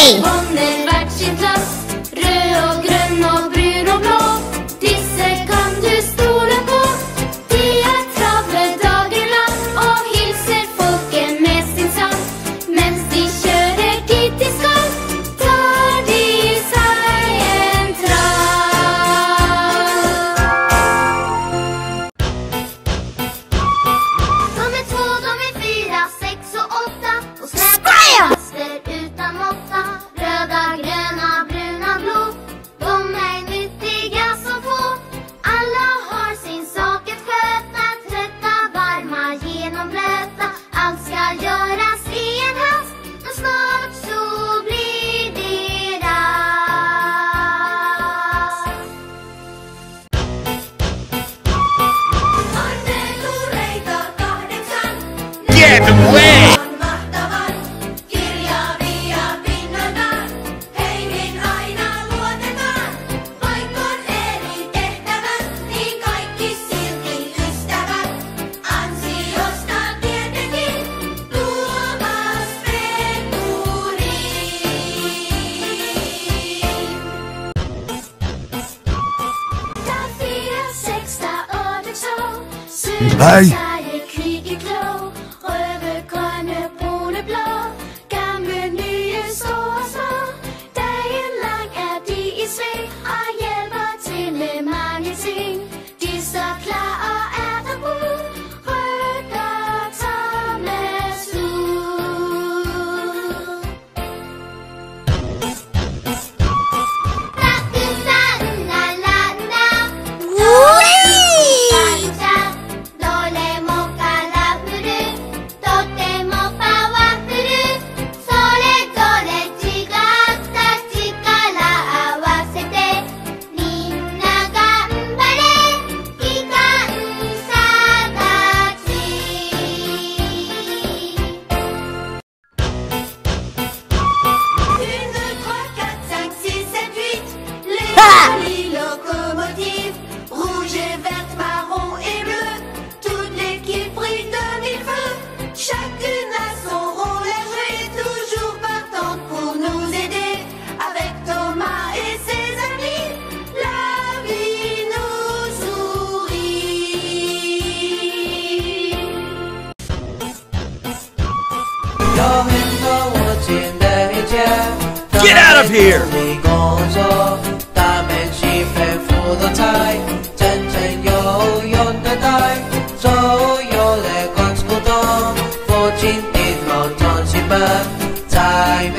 Nej! Hon är värd sin plats. Röd och grön och brun och blå. Disse kan du stola på. De är traver dagen lang och hilser folken med sin sang. Mens de kjører dit de skal, tar de seg en trav. De är 2, de är 4, 6 och 8 och släpar kaster utan måtta. Röda, gröna, bruna, blå. De är nyttiga som få. Alla har sin sak att sköta. Trötta, varma, genomblöta. Allt ska göras i en hast. Men snart så blir det rast. Arvelo reitaa 8. Get away! Mahtavan kirjavia pinnaltaan. Heihin aina luotetaan. Vaikka on eri tehtävät, niin kaikki silti ystävät. Ansiosta tietenkin Tuomas Peturiin. 4, 6, 8. Nej. Sverige kriger klå. Røde, grønne, brune, blå. Gamle, nye, store, små. Dagen lang er de i sving og hjælper til med mange ting. De står klar og er der ud. Rykker Thomas ud. Locomotive, rouge et verte, marron et bleu. Toute l'équipe brille de mille feux. Chacune a son rôle à jouer, toujours partante pour nous aider. Avec Thomas et ses amis, la vie nous sourit. Get out of here! Time